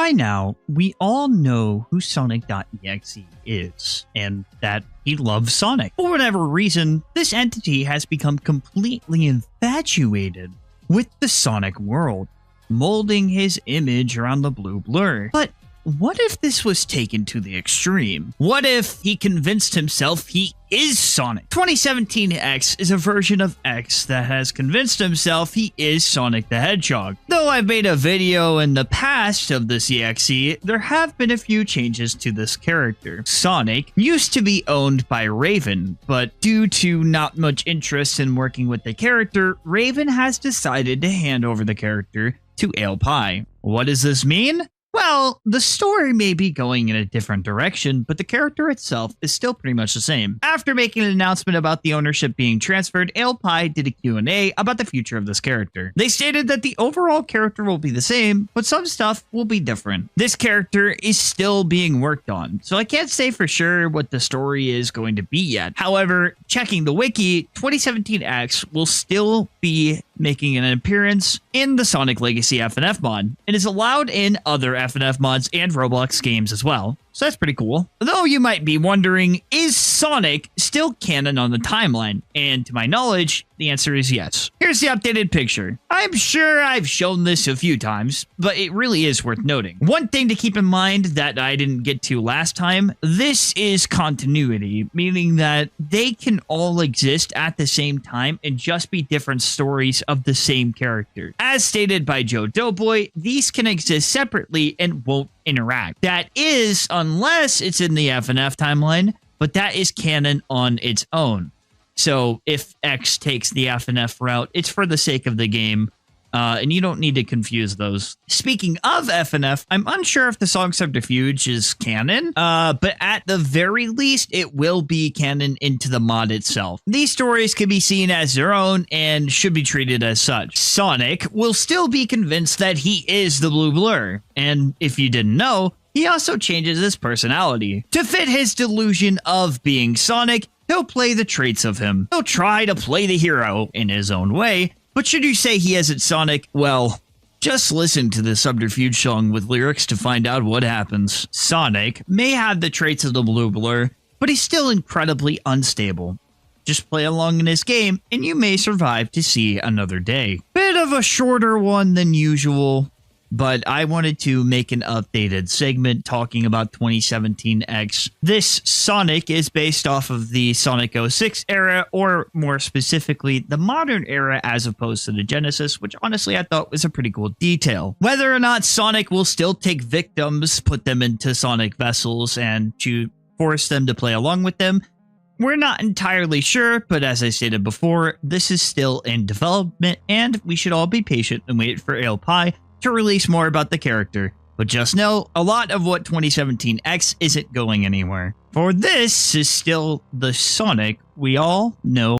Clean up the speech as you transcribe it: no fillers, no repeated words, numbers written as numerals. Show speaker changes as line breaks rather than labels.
By now, we all know who Sonic.exe is, and that he loves Sonic. For whatever reason, this entity has become completely infatuated with the Sonic world, molding his image around the blue blur. But what if this was taken to the extreme? What if he convinced himself he is Sonic? 2017X is a version of X that has convinced himself he is Sonic the Hedgehog. Though I've made a video in the past of this EXE, there have been a few changes to this character. Sonic used to be owned by Raven, but due to not much interest in working with the character, Raven has decided to hand over the character to AlePie. What does this mean? Well, the story may be going in a different direction, but the character itself is still pretty much the same. After making an announcement about the ownership being transferred, AlePie did a Q&A about the future of this character. They stated that the overall character will be the same, but some stuff will be different. This character is still being worked on, so I can't say for sure what the story is going to be yet. However, checking the wiki, 2017X will still be making an appearance in the Sonic Legacy FNF mod. It is allowed in other FNF mods and Roblox games as well, so that's pretty cool. Though you might be wondering, is Sonic still canon on the timeline? And to my knowledge, the answer is yes. Here's the updated picture. I'm sure I've shown this a few times, but it really is worth noting. One thing to keep in mind that I didn't get to last time, this is continuity, meaning that they can all exist at the same time and just be different stories of the same character. As stated by Joe Doughboy, these can exist separately and won't interact. That is, unless it's in the FNF timeline, but that is canon on its own. So if X takes the FNF route, it's for the sake of the game, and you don't need to confuse those. Speaking of FNF, I'm unsure if the Song Subterfuge is canon, but at the very least, it will be canon into the mod itself. These stories can be seen as their own and should be treated as such. Sonic will still be convinced that he is the Blue Blur, and if you didn't know, he also changes his personality. To fit his delusion of being Sonic, he'll play the traits of him. He'll try to play the hero in his own way, but should you say he isn't Sonic, well, just listen to the Subterfuge song with lyrics to find out what happens. Sonic may have the traits of the Blue Blur, but he's still incredibly unstable. Just play along in his game, and you may survive to see another day. Bit of a shorter one than usual, but I wanted to make an updated segment talking about 2017X. This Sonic is based off of the Sonic 06 era, or more specifically, the modern era as opposed to the Genesis, which honestly I thought was a pretty cool detail. Whether or not Sonic will still take victims, put them into Sonic vessels, and to force them to play along with them, we're not entirely sure, but as I stated before, this is still in development, and we should all be patient and wait for AlePie to release more about the character. But just know, a lot of what 2017X isn't going anywhere. For this is still the Sonic we all know.